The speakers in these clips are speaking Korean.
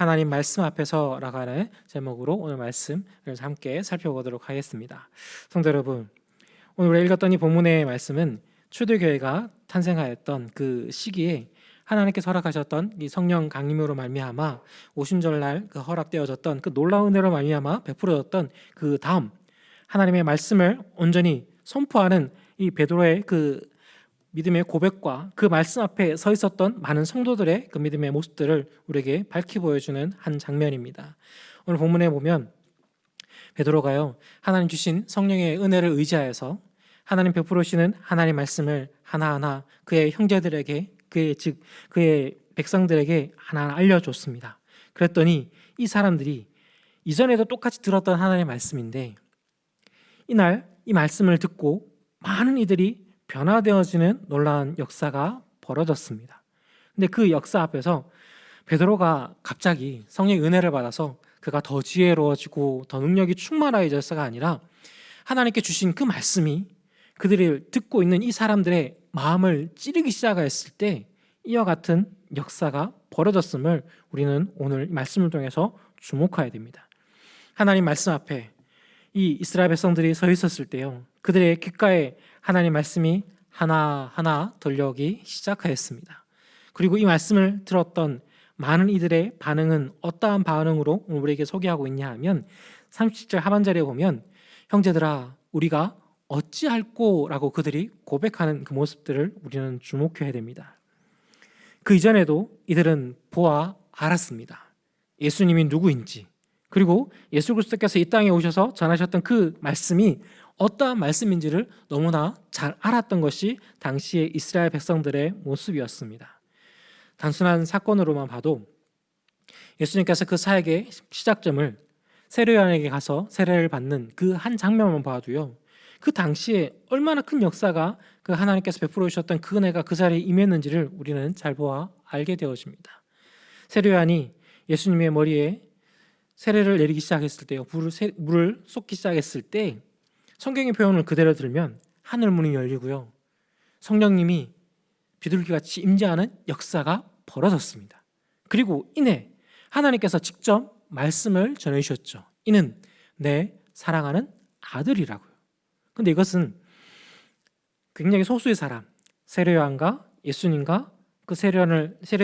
하나님 말씀 앞에서라고 하는 제목으로 오늘 말씀을 함께 살펴보도록 하겠습니다. 성도 여러분, 오늘 우리가 읽었던 이 본문의 말씀은 초대교회가 탄생하였던 그 시기에 하나님께서 허락하셨던 이 성령 강림으로 말미암아 오순절날 그 허락되어졌던 그 놀라운 은혜로 말미암아 베풀어졌던 그 다음 하나님의 말씀을 온전히 선포하는 이 베드로의 그 믿음의 고백과 그 말씀 앞에 서 있었던 많은 성도들의 그 믿음의 모습들을 우리에게 밝히 보여주는 한 장면입니다. 오늘 본문에 보면 베드로가요, 하나님 주신 성령의 은혜를 의지하여서 하나님 베풀으시는 하나님 말씀을 하나하나 그의 형제들에게, 그의 백성들에게 하나하나 알려줬습니다. 그랬더니 이 사람들이 이전에도 똑같이 들었던 하나님의 말씀인데 이날 이 말씀을 듣고 많은 이들이 변화되어지는 놀라운 역사가 벌어졌습니다. 근데 그 역사 앞에서 베드로가 갑자기 성령의 은혜를 받아서 그가 더 지혜로워지고 더 능력이 충만해져서가 아니라 하나님께 주신 그 말씀이 그들을 듣고 있는 이 사람들의 마음을 찌르기 시작했을 때 이와 같은 역사가 벌어졌음을 우리는 오늘 말씀을 통해서 주목해야 됩니다. 하나님 말씀 앞에 이 이스라엘 백성들이 서 있었을 때요, 그들의 귓가에 하나님 말씀이 하나하나 들려오기 시작하였습니다. 그리고 이 말씀을 들었던 많은 이들의 반응은 어떠한 반응으로 우리에게 소개하고 있냐 하면 30절 하반절에 보면 형제들아 우리가 어찌할꼬 라고 그들이 고백하는 그 모습들을 우리는 주목해야 됩니다. 그 이전에도 이들은 보아 알았습니다. 예수님이 누구인지, 그리고 예수 그리스도께서 이 땅에 오셔서 전하셨던 그 말씀이 어떠한 말씀인지를 너무나 잘 알았던 것이 당시의 이스라엘 백성들의 모습이었습니다. 단순한 사건으로만 봐도 예수님께서 그 사역의 시작점을 세례 요한에게 가서 세례를 받는 그 한 장면만 봐도요, 그 당시에 얼마나 큰 역사가 그 하나님께서 베풀어 주셨던 그 은혜가 그 자리에 임했는지를 우리는 잘 보아 알게 되어집니다. 세례 요한이 예수님의 머리에 세례를 내리기 시작했을 때요, 물을 쏟기 시작했을 때 성경의 표현을 그대로 들면 하늘 문이 열리고요, 성령님이 비둘기같이 임재하는 역사가 벌어졌습니다. 그리고 이내 하나님께서 직접 말씀을 전해주셨죠. 이는 내 사랑하는 아들이라고요. 근데 이것은 굉장히 소수의 사람, 세례 요한과 예수님과 그 세례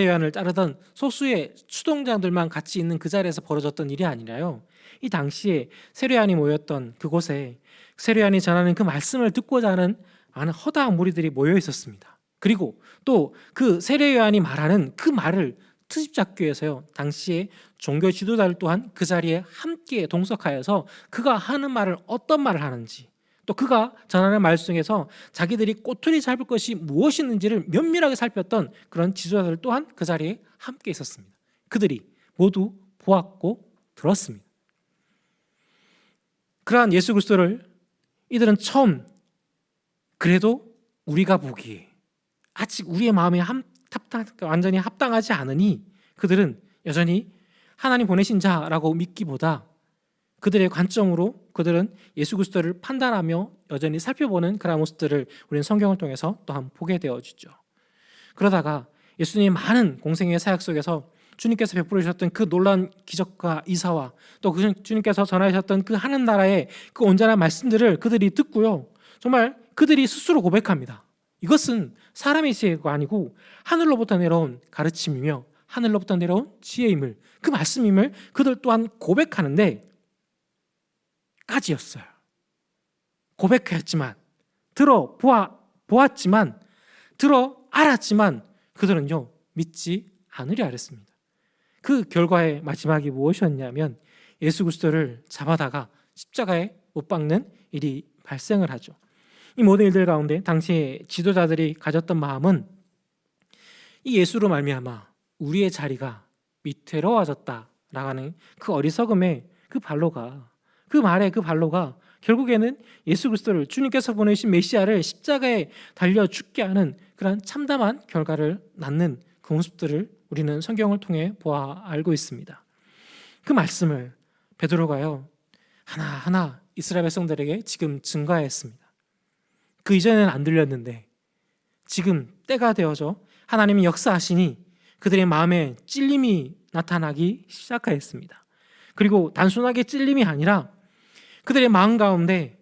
요한을 따르던 소수의 추동자들만 같이 있는 그 자리에서 벌어졌던 일이 아니라요, 이 당시에 세례 요한이 모였던 그곳에 세례 요한이 전하는 그 말씀을 듣고자 하는 많은 허다한 무리들이 모여 있었습니다. 그리고 또 그 세례 요한이 말하는 그 말을 트집 잡기 위해서요, 당시에 종교 지도자들 또한 그 자리에 함께 동석하여서 그가 하는 말을 어떤 말을 하는지, 또 그가 전하는 말 중에서 자기들이 꼬투리 잡을 것이 무엇이있는지를 면밀하게 살폈던 그런 지도자들 또한 그 자리에 함께 있었습니다. 그들이 모두 보았고 들었습니다. 그러한 예수 그리스도를 이들은 처음, 그래도 우리가 보기에 아직 우리의 마음에 완전히 합당하지 않으니 그들은 여전히 하나님 보내신 자라고 믿기보다 그들의 관점으로 그들은 예수 그리스도를 판단하며 여전히 살펴보는 그런 모습들을 우리는 성경을 통해서 또한 보게 되어지죠. 그러다가 예수님의 많은 공생의 사역 속에서 주님께서 베풀어 주셨던 그 놀라운 기적과 이사와 또 주님께서 전하셨던 그 하는 나라의 그 온전한 말씀들을 그들이 듣고요, 정말 그들이 스스로 고백합니다. 이것은 사람의 지혜가 아니고 하늘로부터 내려온 가르침이며 하늘로부터 내려온 지혜임을, 그 말씀임을 그들 또한 고백하는데 까지였어요. 고백했지만, 보았지만, 알았지만 그들은요 믿지 않으려 했습니다. 그 결과의 마지막이 무엇이었냐면 예수 그리스도를 잡아다가 십자가에 못 박는 일이 발생을 하죠. 이 모든 일들 가운데 당시의 지도자들이 가졌던 마음은 이 예수로 말미암아 우리의 자리가 위태로워졌다라고 하는 그 어리석음의 그 말의 그 발로가 결국에는 예수 그리스도를, 주님께서 보내신 메시아를 십자가에 달려 죽게 하는 그런 참담한 결과를 낳는 그 모습들을 우리는 성경을 통해 보아 알고 있습니다. 그 말씀을 베드로가요 하나하나 이스라엘 백성들에게 지금 증거했습니다. 그 이전에는 안 들렸는데 지금 때가 되어져 하나님이 역사하시니 그들의 마음에 찔림이 나타나기 시작하였습니다. 그리고 단순하게 찔림이 아니라 그들의 마음 가운데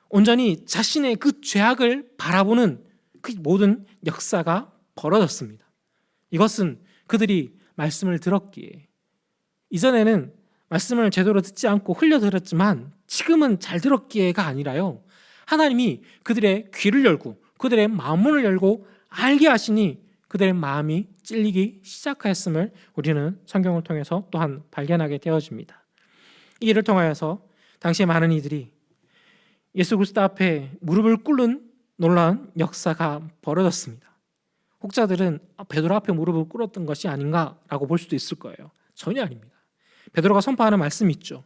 온전히 자신의 그 죄악을 바라보는 그 모든 역사가 벌어졌습니다. 이것은 그들이 말씀을 들었기에, 이전에는 말씀을 제대로 듣지 않고 흘려들었지만 지금은 잘 들었기에가 아니라요, 하나님이 그들의 귀를 열고 그들의 마음문을 열고 알게 하시니 그들의 마음이 찔리기 시작하였음을 우리는 성경을 통해서 또한 발견하게 되어집니다. 이 일을 통하여서 당시 많은 이들이 예수 그리스도 앞에 무릎을 꿇는 놀라운 역사가 벌어졌습니다. 혹자들은 베드로 앞에 무릎을 꿇었던 것이 아닌가라고 볼 수도 있을 거예요. 전혀 아닙니다. 베드로가 선포하는 말씀이 있죠.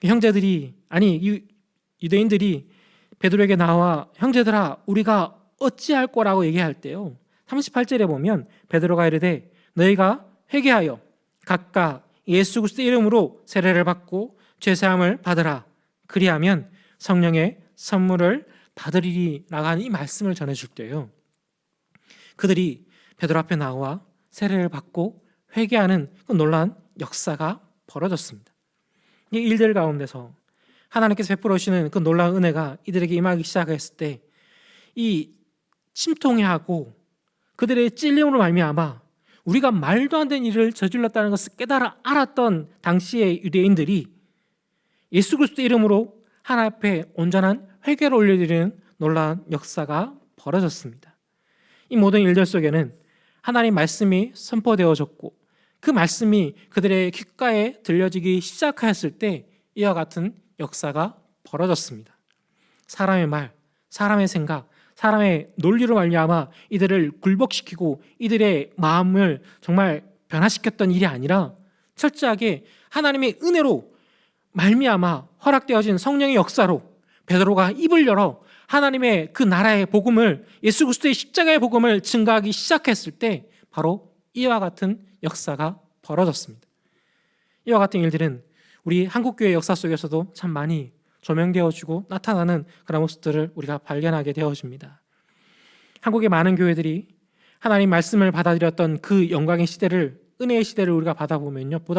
형제들이, 아니 유대인들이 베드로에게 나와 형제들아 우리가 어찌할 거라고 얘기할 때요, 38절에 보면 베드로가 이르되 너희가 회개하여 각각 예수 그리스도의 이름으로 세례를 받고 죄사함을 받으라. 그리하면 성령의 선물을 받으리라고 하는 이 말씀을 전해줄 때요, 그들이 베드로 앞에 나와 세례를 받고 회개하는 그 놀라운 역사가 벌어졌습니다. 이 일들 가운데서 하나님께서 베풀어 주시는 그 놀라운 은혜가 이들에게 임하기 시작했을 때 이 침통해하고 그들의 찔림으로 말미암아 우리가 말도 안 되는 일을 저질렀다는 것을 깨달아 알았던 당시의 유대인들이 예수 그리스도의 이름으로 하나님 앞에 온전한 회개를 올려드리는 놀라운 역사가 벌어졌습니다. 이 모든 일들 속에는 하나님 말씀이 선포되어졌고 그 말씀이 그들의 귓가에 들려지기 시작하였을 때 이와 같은 역사가 벌어졌습니다. 사람의 말, 사람의 생각, 사람의 논리로 말미암아 이들을 굴복시키고 이들의 마음을 정말 변화시켰던 일이 아니라 철저하게 하나님의 은혜로 말미암아 허락되어진 성령의 역사로 베드로가 입을 열어 하나님의 그 나라의 복음을, 예수 그리스도의 십자가의 복음을 증거하기 시작했을 때 바로 이와 같은 역사가 벌어졌습니다. 이와 같은 일들은 우리 한국교회 역사 속에서도 참 많이 조명되어지고 나타나는 그런 모습들을 우리가 발견하게 되어집니다. 한국의 많은 교회들이 하나님 말씀을 받아들였던 그 영광의 시대를, 은혜의 시대를 우리가 보다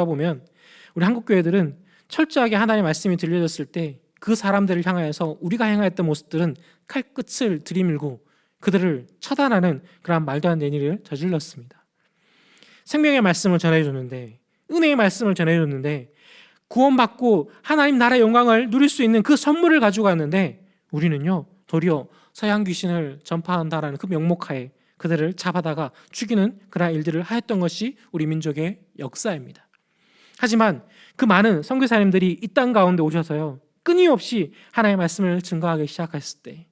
보면 우리 한국 교회들은 철저하게 하나님의 말씀이 들려졌을 때 그 사람들을 향하여서 우리가 행하였던 모습들은 칼끝을 들이밀고 그들을 처단하는 그런 말도 안 되는 일을 저질렀습니다. 생명의 말씀을 전해줬는데, 은혜의 말씀을 전해줬는데, 구원받고 하나님 나라의 영광을 누릴 수 있는 그 선물을 가지고 왔는데 우리는요 도리어 서양 귀신을 전파한다라는 그 명목하에 그들을 잡아다가 죽이는 그런 일들을 하였던 것이 우리 민족의 역사입니다. 하지만 그 많은 선교사님들이 이 땅 가운데 오셔서요 끊임없이 하나님의 말씀을 증거하기 시작했을 때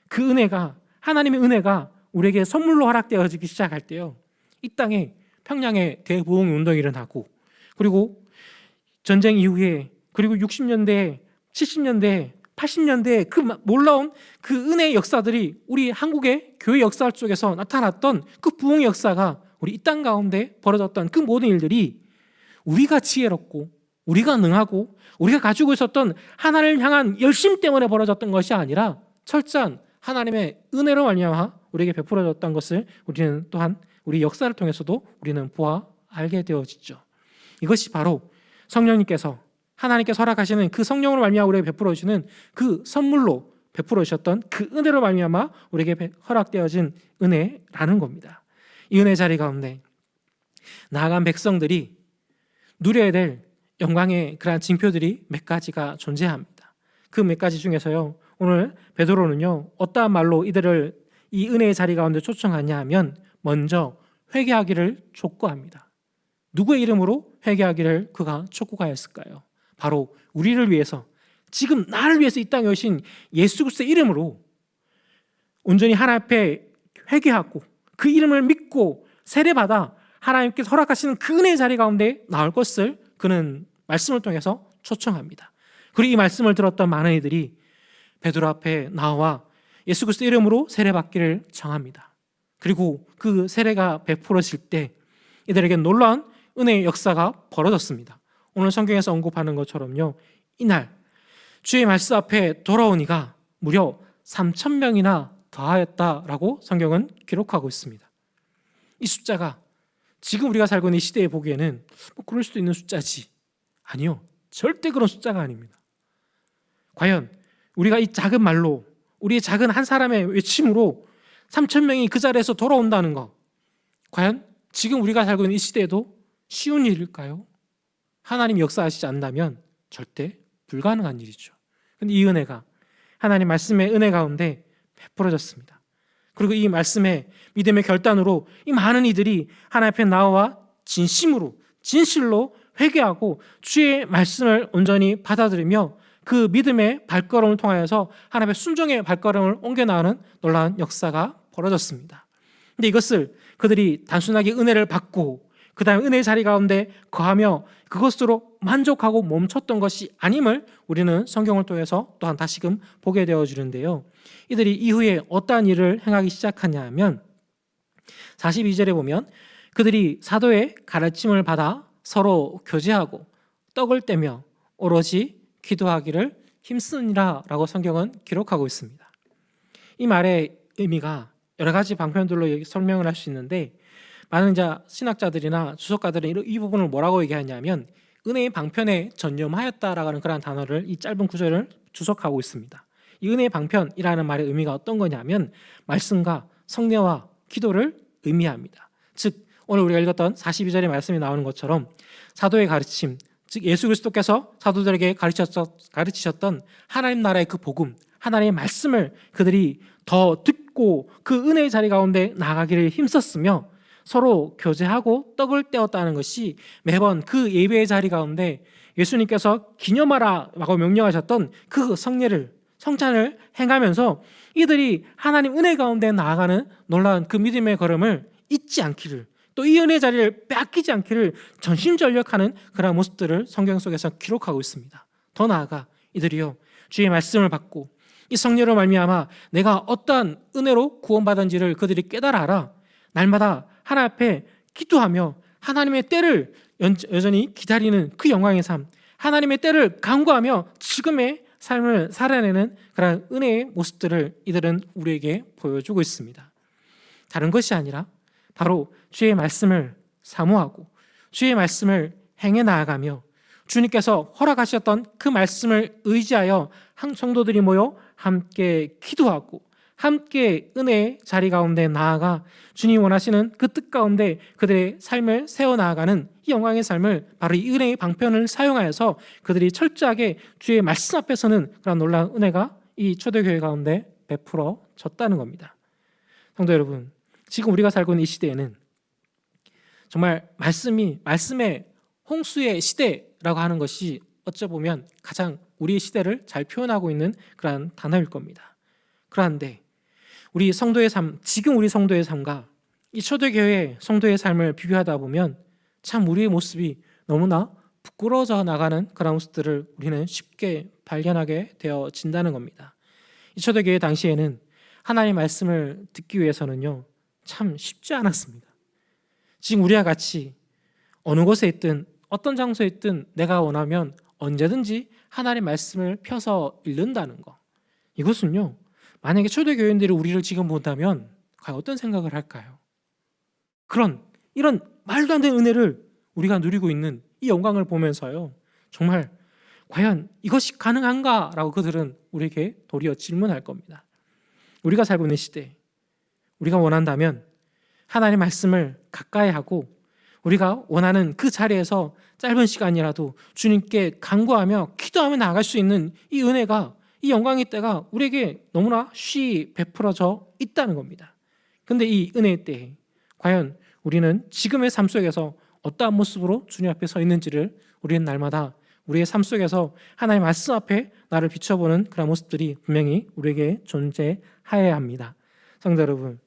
그 은혜가, 하나님의 은혜가 우리에게 선물로 허락되어지기 시작할 때요, 이 땅에 평양에 대부흥 운동이 일어나고, 그리고 전쟁 이후에, 그리고 60년대, 70년대, 80년대 그 놀라운 그 은혜의 역사들이 우리 한국의 교회 역사 속에서 나타났던 그 부흥의 역사가 우리 이 땅 가운데 벌어졌던 그 모든 일들이 우리가 지혜롭고 우리가 능하고 우리가 가지고 있었던 하나님을 향한 열심 때문에 벌어졌던 것이 아니라 철저한 하나님의 은혜로 말미암아 우리에게 베풀어졌던 것을 우리는 또한 우리 역사를 통해서도 우리는 보아 알게 되어지죠. 이것이 바로 성령님께서, 하나님께서 허락하시는 그 성령으로 말미암아 우리에게 베풀어 주시는 그 선물로 베풀어 주셨던 그 은혜로 말미암아 우리에게 허락되어진 은혜라는 겁니다. 이 은혜 자리 가운데 나아간 백성들이 누려야 될 영광의 그러한 징표들이 몇 가지가 존재합니다. 그 몇 가지 중에서요 오늘 베드로는요 어떠한 말로 이들을 이 은혜의 자리 가운데 초청하냐 하면 먼저 회개하기를 촉구합니다. 누구의 이름으로 회개하기를 그가 촉구하였을까요? 바로 우리를 위해서, 지금 나를 위해서 이 땅에 오신 예수 그리스도의 이름으로 온전히 하나님 앞에 회개하고 그 이름을 믿고 세례받아 하나님께서 허락하시는 그 은혜의 자리 가운데 나올 것을 그는 말씀을 통해서 초청합니다. 그리고 이 말씀을 들었던 많은 이들이 베드로 앞에 나와 예수 그리스도의 이름으로 세례받기를 정합니다. 그리고 그 세례가 베풀어질 때 이들에게 놀라운 은혜의 역사가 벌어졌습니다. 오늘 성경에서 언급하는 것처럼요 이날 주의 말씀 앞에 돌아온 이가 무려 3,000명이나 더하였다라고 성경은 기록하고 있습니다. 이 숫자가 지금 우리가 살고 있는 이 시대에 보기에는 뭐 그럴 수도 있는 숫자지. 아니요, 절대 그런 숫자가 아닙니다. 과연 우리가 이 작은 말로, 우리의 작은 한 사람의 외침으로 3천 명이 그 자리에서 돌아온다는 거, 과연 지금 우리가 살고 있는 이 시대에도 쉬운 일일까요? 하나님이 역사하시지 않는다면 절대 불가능한 일이죠. 근데 이 은혜가, 하나님 말씀의 은혜 가운데 베풀어졌습니다. 그리고 이 말씀의 믿음의 결단으로 이 많은 이들이 하나님 앞에 나와 진심으로, 진실로 회개하고 주의 말씀을 온전히 받아들이며 그 믿음의 발걸음을 통하여서 하나님의 순종의 발걸음을 옮겨나가는 놀라운 역사가 벌어졌습니다. 근데 이것을 그들이 단순하게 은혜를 받고 그 다음에 은혜의 자리 가운데 거하며 그것으로 만족하고 멈췄던 것이 아님을 우리는 성경을 통해서 또한 다시금 보게 되어지는데요, 이들이 이후에 어떠한 일을 행하기 시작하냐 하면 42절에 보면 그들이 사도의 가르침을 받아 서로 교제하고 떡을 떼며 오롯이 기도하기를 힘쓰니라 라고 성경은 기록하고 있습니다. 이 말의 의미가 여러 가지 방편들로 설명을 할 수 있는데, 많은 신학자들이나 주석가들은 이 부분을 뭐라고 얘기하냐면 은혜의 방편에 전념하였다라는 그런 단어를, 이 짧은 구절을 주석하고 있습니다. 이 은혜의 방편이라는 말의 의미가 어떤 거냐면 말씀과 성례와 기도를 의미합니다. 즉 오늘 우리가 읽었던 42절의 말씀이 나오는 것처럼 사도의 가르침, 즉 예수 그리스도께서 사도들에게 가르치셨던 하나님 나라의 그 복음, 하나님의 말씀을 그들이 더 듣고 그 은혜의 자리 가운데 나아가기를 힘썼으며 서로 교제하고 떡을 떼었다는 것이 매번 그 예배의 자리 가운데 예수님께서 기념하라 라고 명령하셨던 그 성례를, 성찬을 행하면서 이들이 하나님 은혜 가운데 나아가는 놀라운 그 믿음의 걸음을 잊지 않기를, 또 이 은혜의 자리를 빼앗기지 않기를 전심전력하는 그런 모습들을 성경 속에서 기록하고 있습니다. 더 나아가 이들이요, 주의 말씀을 받고 이 성례로 말미암아 내가 어떠한 은혜로 구원받은지를 그들이 깨달아 날마다 하나님 앞에 기도하며 하나님의 때를 여전히 기다리는 그 영광의 삶, 하나님의 때를 간구하며 지금의 삶을 살아내는 그런 은혜의 모습들을 이들은 우리에게 보여주고 있습니다. 다른 것이 아니라 바로 주의 말씀을 사모하고 주의 말씀을 행해 나아가며 주님께서 허락하셨던 그 말씀을 의지하여 성도들이 모여 함께 기도하고 함께 은혜의 자리 가운데 나아가 주님 원하시는 그 뜻 가운데 그들의 삶을 세워나가는 이 영광의 삶을 바로 이 은혜의 방편을 사용하여서 그들이 철저하게 주의 말씀 앞에서는 그런 놀라운 은혜가 이 초대교회 가운데 베풀어졌다는 겁니다. 성도 여러분, 지금 우리가 살고 있는 이 시대에는 정말 말씀의 홍수의 시대라고 하는 것이 어쩌보면 가장 우리의 시대를 잘 표현하고 있는 그러한 단어일 겁니다. 그런데 우리 성도의 삶, 지금 우리 성도의 삶과 이 초대교회 성도의 삶을 비교하다 보면 참 우리의 모습이 너무나 부끄러워져 나가는 그런 모습들을 우리는 쉽게 발견하게 되어진다는 겁니다. 이 초대교회 당시에는 하나님의 말씀을 듣기 위해서는요, 참 쉽지 않았습니다. 지금 우리와 같이 어느 곳에 있든 어떤 장소에 있든 내가 원하면 언제든지 하나님의 말씀을 펴서 읽는다는 거, 이것은요, 만약에 초대교인들이 우리를 지금 본다면 과연 어떤 생각을 할까요? 이런 말도 안 되는 은혜를 우리가 누리고 있는 이 영광을 보면서요, 정말 과연 이것이 가능한가? 라고 그들은 우리에게 도리어 질문할 겁니다. 우리가 살고 있는 시대, 우리가 원한다면 하나님의 말씀을 가까이 하고 우리가 원하는 그 자리에서 짧은 시간이라도 주님께 간구하며 기도하며 나아갈 수 있는 이 은혜가, 이 영광의 때가 우리에게 너무나 쉬이 베풀어져 있다는 겁니다. 그런데 이 은혜의 때에 과연 우리는 지금의 삶 속에서 어떠한 모습으로 주님 앞에 서 있는지를 우리는 날마다 우리의 삶 속에서 하나님의 말씀 앞에 나를 비춰보는 그런 모습들이 분명히 우리에게 존재해야 합니다. 성도 여러분,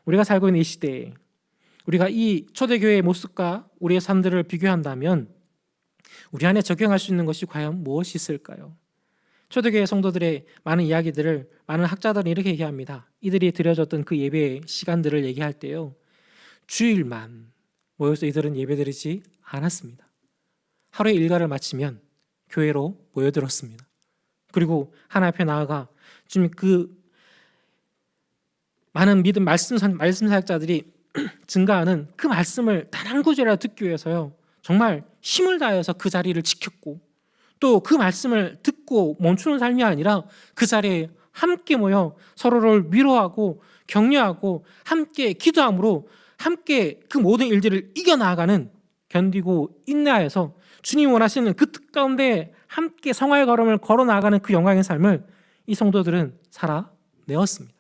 우리가 살고 있는 이 시대에 우리가 이 초대교회의 모습과 우리의 삶들을 비교한다면 우리 안에 적용할 수 있는 것이 과연 무엇이 있을까요? 초대교회 성도들의 많은 이야기들을 많은 학자들은 이렇게 얘기합니다. 이들이 드려졌던 그 예배 시간들을 얘기할 때요, 주일만 모여서 이들은 예배드리지 않았습니다. 하루의 일과를 마치면 교회로 모여들었습니다. 그리고 하나님 앞에 나아가 주님 그 많은 믿음 말씀 사역자들이 증가하는 그 말씀을 단 한 구절이라도 듣기 위해서요, 정말 힘을 다해서 그 자리를 지켰고, 또 그 말씀을 듣고 멈추는 삶이 아니라 그 자리에 함께 모여 서로를 위로하고 격려하고 함께 기도함으로 함께 그 모든 일들을 이겨나가는, 견디고 인내하여서 주님 원하시는 그 뜻 가운데 함께 성화의 걸음을 걸어 나가는 그 영광의 삶을 이 성도들은 살아내었습니다.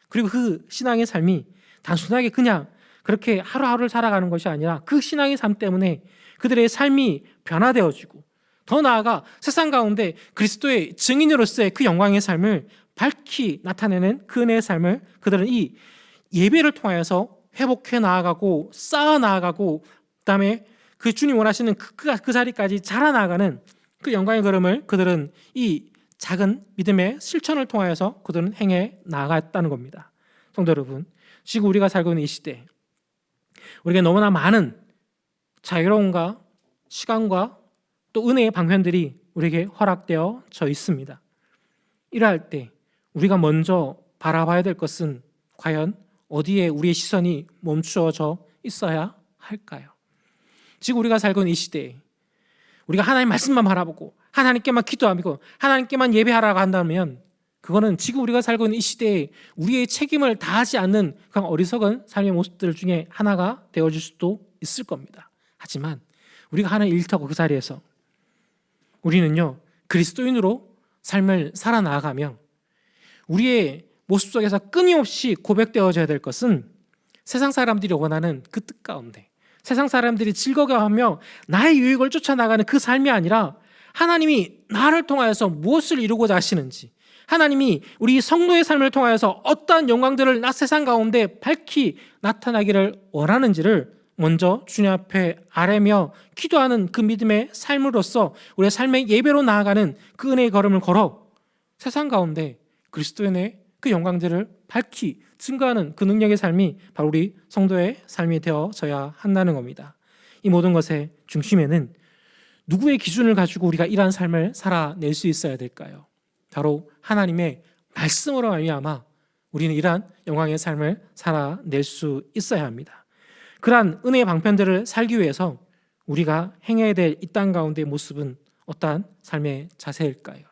그리고 그 신앙의 삶이 단순하게 그냥 그렇게 하루하루를 살아가는 것이 아니라 그 신앙의 삶 때문에 그들의 삶이 변화되어지고, 더 나아가 세상 가운데 그리스도의 증인으로서의 그 영광의 삶을 밝히 나타내는 그 은혜의 삶을 그들은 이 예배를 통하여서 회복해 나아가고 쌓아 나아가고, 그다음에 그 주님 원하시는 그 자리까지 자라나가는 그 영광의 걸음을 그들은 이 작은 믿음의 실천을 통하여서 그들은 행해 나아갔다는 겁니다. 성도 여러분, 지금 우리가 살고 있는 이 시대, 우리에게 너무나 많은 자유로움과 시간과 또 은혜의 방편들이 우리에게 허락되어져 있습니다. 이러할 때 우리가 먼저 바라봐야 될 것은 과연 어디에 우리의 시선이 멈추어져 있어야 할까요? 지금 우리가 살고 있는 이 시대에 우리가 하나님 말씀만 바라보고 하나님께만 기도하고 하나님께만 예배하라고 한다면, 그거는 지금 우리가 살고 있는 이 시대에 우리의 책임을 다하지 않는 그런 어리석은 삶의 모습들 중에 하나가 되어질 수도 있을 겁니다. 하지만 우리가 하는 일터고 그 자리에서 우리는요, 그리스도인으로 삶을 살아나가며 우리의 모습 속에서 끊임없이 고백되어져야 될 것은 세상 사람들이 원하는 그 뜻 가운데, 세상 사람들이 즐거워하며 나의 유익을 쫓아나가는 그 삶이 아니라 하나님이 나를 통하여서 무엇을 이루고자 하시는지, 하나님이 우리 성도의 삶을 통하여서 어떠한 영광들을 나 세상 가운데 밝히 나타나기를 원하는지를 먼저 주님 앞에 아뢰며 기도하는 그 믿음의 삶으로서 우리의 삶의 예배로 나아가는 그 은혜의 걸음을 걸어 세상 가운데 그리스도의 그 영광들을 밝히 증거하는 그 능력의 삶이 바로 우리 성도의 삶이 되어져야 한다는 겁니다. 이 모든 것의 중심에는 누구의 기준을 가지고 우리가 이러한 삶을 살아낼 수 있어야 될까요? 바로 하나님의 말씀으로 말미암아 우리는 이러한 영광의 삶을 살아낼 수 있어야 합니다. 그러한 은혜의 방편들을 살기 위해서 우리가 행해야 될 이 땅 가운데의 모습은 어떠한 삶의 자세일까요?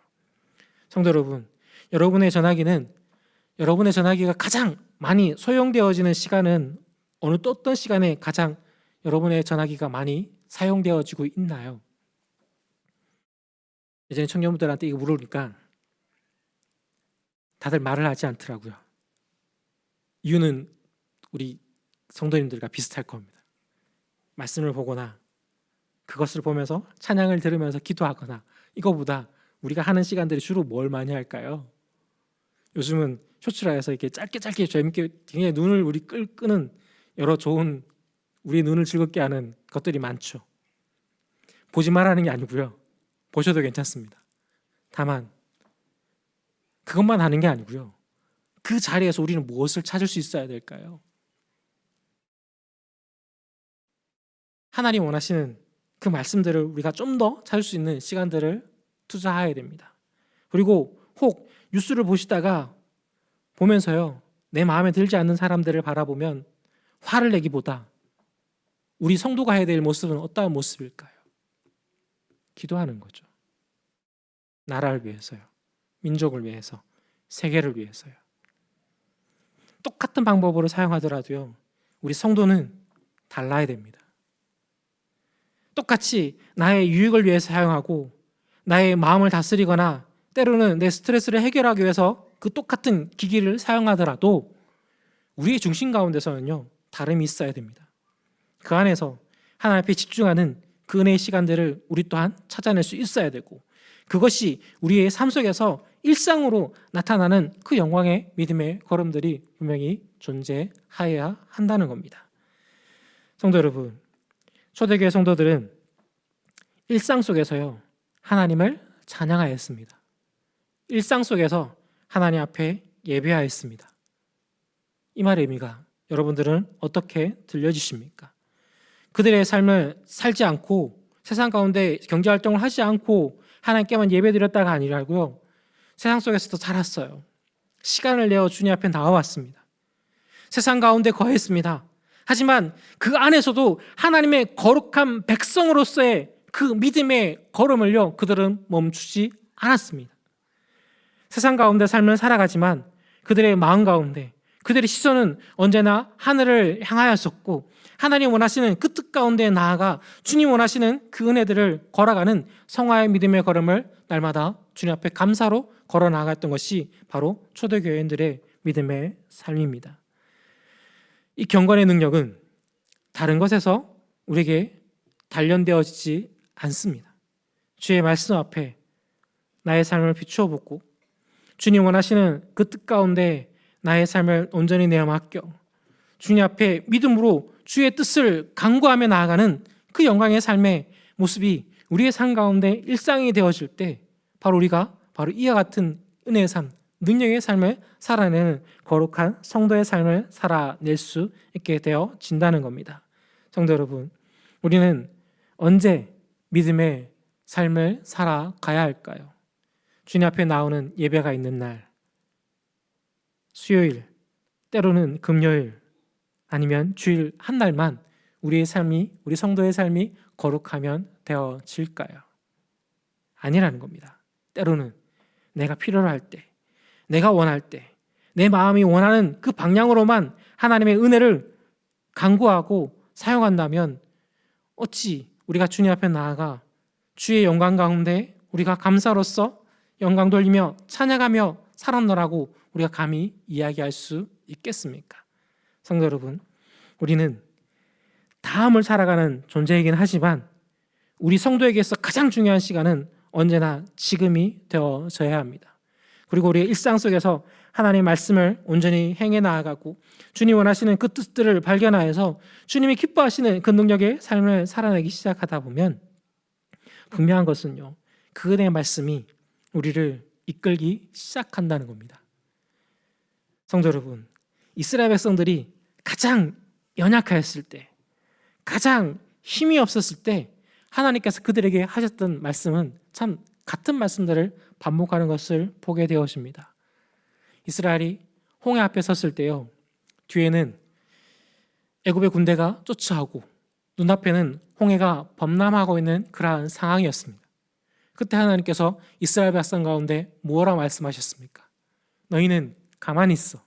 성도 여러분, 여러분의 전화기가 가장 많이 소용되어지는 시간은 어떤 시간에 가장 여러분의 전화기가 많이 사용되어지고 있나요? 예전에 청년분들한테 이거 물으니까 다들 말을 하지 않더라고요. 이유는 우리 성도님들과 비슷할 겁니다. 말씀을 보거나 그것을 보면서 찬양을 들으면서 기도하거나, 이거보다 우리가 하는 시간들이 주로 뭘 많이 할까요? 요즘은 쇼츠라해서 이렇게 짧게 재밌게 굉장히 눈을 우리 끄는 여러 좋은, 우리 눈을 즐겁게 하는 것들이 많죠. 보지 말라는 게 아니고요, 보셔도 괜찮습니다. 다만 그것만 하는 게 아니고요, 그 자리에서 우리는 무엇을 찾을 수 있어야 될까요? 하나님 원하시는 그 말씀들을 우리가 좀 더 찾을 수 있는 시간들을 투자해야 됩니다. 그리고 혹 뉴스를 보면서요, 내 마음에 들지 않는 사람들을 바라보면 화를 내기보다 우리 성도가 해야 될 모습은 어떠한 모습일까요? 기도하는 거죠. 나라를 위해서요, 민족을 위해서, 세계를 위해서요. 똑같은 방법으로 사용하더라도요, 우리 성도는 달라야 됩니다. 똑같이 나의 유익을 위해서 사용하고 나의 마음을 다스리거나 때로는 내 스트레스를 해결하기 위해서 그 똑같은 기기를 사용하더라도 우리의 중심 가운데서는요, 다름이 있어야 됩니다. 그 안에서 하나님 앞에 집중하는 그 은혜의 시간들을 우리 또한 찾아낼 수 있어야 되고, 그것이 우리의 삶 속에서 일상으로 나타나는 그 영광의 믿음의 걸음들이 분명히 존재하여야 한다는 겁니다. 성도 여러분, 초대교회 성도들은 일상 속에서요, 하나님을 찬양하였습니다. 일상 속에서 하나님 앞에 예배하였습니다. 이 말의 의미가 여러분들은 어떻게 들려지십니까? 그들의 삶을 살지 않고 세상 가운데 경제활동을 하지 않고 하나님께만 예배드렸다가 아니라고요, 세상 속에서도 살았어요. 시간을 내어 주님 앞에 나와왔습니다. 세상 가운데 거했습니다. 하지만 그 안에서도 하나님의 거룩한 백성으로서의 그 믿음의 걸음을요, 그들은 멈추지 않았습니다. 세상 가운데 삶을 살아가지만 그들의 마음 가운데 그들의 시선은 언제나 하늘을 향하였었고, 하나님 원하시는 그 뜻 가운데 나아가 주님 원하시는 그 은혜들을 걸어가는 성화의 믿음의 걸음을 날마다 주님 앞에 감사로 걸어 나아갔던 것이 바로 초대교회인들의 믿음의 삶입니다. 이 경건의 능력은 다른 것에서 우리에게 단련되어지지 않습니다. 주의 말씀 앞에 나의 삶을 비추어 보고 주님 원하시는 그 뜻 가운데 나의 삶을 온전히 내어 맡겨 주님 앞에 믿음으로 주의 뜻을 간구하며 나아가는 그 영광의 삶의 모습이 우리의 삶 가운데 일상이 되어질 때 바로 우리가 바로 이와 같은 은혜의 삶, 능력의 삶을 살아내는 거룩한 성도의 삶을 살아낼 수 있게 되어진다는 겁니다. 성도 여러분, 우리는 언제 믿음의 삶을 살아가야 할까요? 주님 앞에 나오는 예배가 있는 날, 수요일, 때로는 금요일, 아니면 주일 한 날만 우리의 삶이, 우리 성도의 삶이 거룩하면 되어질까요? 아니라는 겁니다. 때로는 내가 필요로 할 때, 내가 원할 때, 내 마음이 원하는 그 방향으로만 하나님의 은혜를 간구하고 사용한다면 어찌 우리가 주님 앞에 나아가 주의 영광 가운데 우리가 감사로서 영광 돌리며 찬양하며 살았노라고 우리가 감히 이야기할 수 있겠습니까? 성도 여러분, 우리는 다음을 살아가는 존재이긴 하지만 우리 성도에게서 가장 중요한 시간은 언제나 지금이 되어져야 합니다. 그리고 우리의 일상 속에서 하나님의 말씀을 온전히 행해 나아가고 주님 원하시는 그 뜻들을 발견하여서 주님이 기뻐하시는 그 능력의 삶을 살아내기 시작하다 보면 분명한 것은요, 그 은혜의 말씀이 우리를 이끌기 시작한다는 겁니다. 성도 여러분, 이스라엘 백성들이 가장 연약하였을 때, 가장 힘이 없었을 때 하나님께서 그들에게 하셨던 말씀은 참 같은 말씀들을 반복하는 것을 보게 되어집니다. 이스라엘이 홍해 앞에 섰을 때요, 뒤에는 애굽의 군대가 쫓아오고 눈앞에는 홍해가 범람하고 있는 그러한 상황이었습니다. 그때 하나님께서 이스라엘 백성 가운데 무엇라 말씀하셨습니까? 너희는 가만히 있어,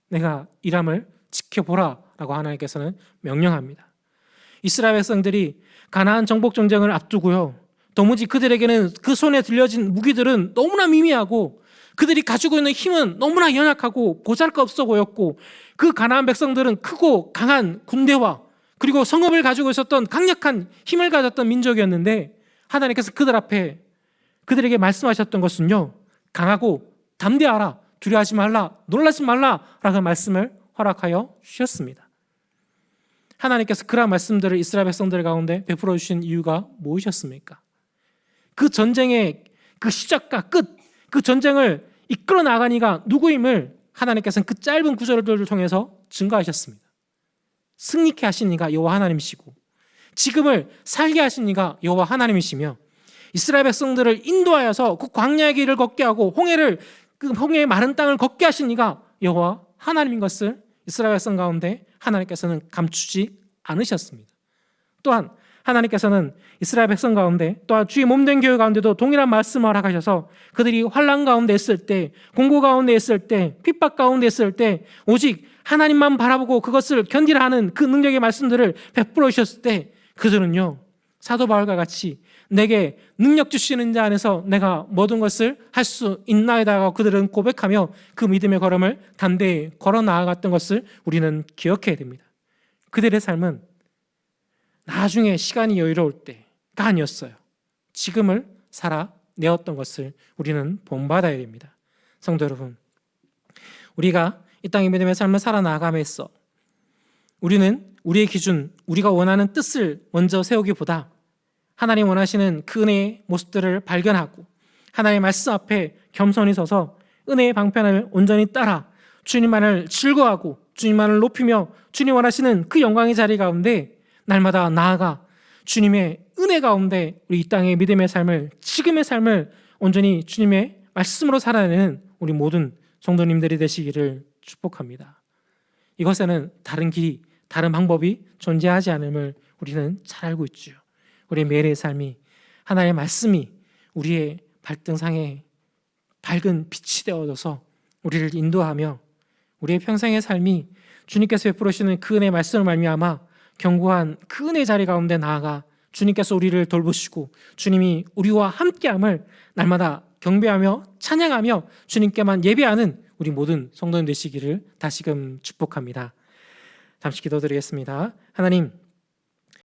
내가 일함을 지켜보라 라고 하나님께서는 명령합니다. 이스라엘 백성들이 가나안 정복 전쟁을 앞두고요, 도무지 그들에게는 그 손에 들려진 무기들은 너무나 미미하고 그들이 가지고 있는 힘은 너무나 연약하고 보잘것없어 보였고, 그 가나안 백성들은 크고 강한 군대와 그리고 성읍을 가지고 있었던 강력한 힘을 가졌던 민족이었는데, 하나님께서 그들 앞에 그들에게 말씀하셨던 것은요, 강하고 담대하라, 두려워하지 말라, 놀라지 말라 라고 말씀을 허락하여 주셨습니다. 하나님께서 그러한 말씀들을 이스라엘 백성들 가운데 베풀어 주신 이유가 무엇이었습니까? 그 전쟁의 그 시작과 끝, 그 전쟁을 이끌어 나간 이가 누구임을 하나님께서는 그 짧은 구절들을 통해서 증거하셨습니다. 승리케 하신 이가 여호와 하나님이시고 지금을 살게 하신 이가 여호와 하나님이시며, 이스라엘 백성들을 인도하여서 그 광야의 길을 걷게 하고 그 홍해의 마른 땅을 걷게 하신 이가 여호와 하나님인 것을 이스라엘 백성 가운데 하나님께서는 감추지 않으셨습니다. 또한 하나님께서는 이스라엘 백성 가운데 또한 주의 몸된 교회 가운데도 동일한 말씀을 허락하셔서 그들이 환난 가운데 있을 때, 공고 가운데 있을 때, 핍박 가운데 있을 때 오직 하나님만 바라보고 그것을 견디라 하는 그 능력의 말씀들을 베풀어 주셨을 때 그들은요, 사도 바울과 같이 내게 능력 주시는 자 안에서 내가 모든 것을 할 수 있나이다 그들은 고백하며 그 믿음의 걸음을 담대히 걸어 나아갔던 것을 우리는 기억해야 됩니다. 그들의 삶은 나중에 시간이 여유로울 때가 아니었어요. 지금을 살아내었던 것을 우리는 본받아야 됩니다. 성도 여러분, 우리가 이 땅의 믿음의 삶을 살아나가면서 우리는 우리의 기준, 우리가 원하는 뜻을 먼저 세우기보다 하나님 원하시는 그 은혜의 모습들을 발견하고 하나님의 말씀 앞에 겸손히 서서 은혜의 방편을 온전히 따라 주님만을 즐거워하고 주님만을 높이며 주님 원하시는 그 영광의 자리 가운데 날마다 나아가 주님의 은혜 가운데 우리 이 땅의 믿음의 삶을, 지금의 삶을 온전히 주님의 말씀으로 살아내는 우리 모든 성도님들이 되시기를 축복합니다. 이것에는 다른 길이, 다른 방법이 존재하지 않음을 우리는 잘 알고 있죠. 우리의 매일의 삶이 하나님의 말씀이 우리의 발등상에 밝은 빛이 되어져서 우리를 인도하며 우리의 평생의 삶이 주님께서 베풀어 주시는 그 은혜의 말씀을 말미암아 견고한 그 은혜의 자리 가운데 나아가 주님께서 우리를 돌보시고 주님이 우리와 함께함을 날마다 경배하며 찬양하며 주님께만 예배하는 우리 모든 성도님 되시기를 다시금 축복합니다. 잠시 기도드리겠습니다. 하나님,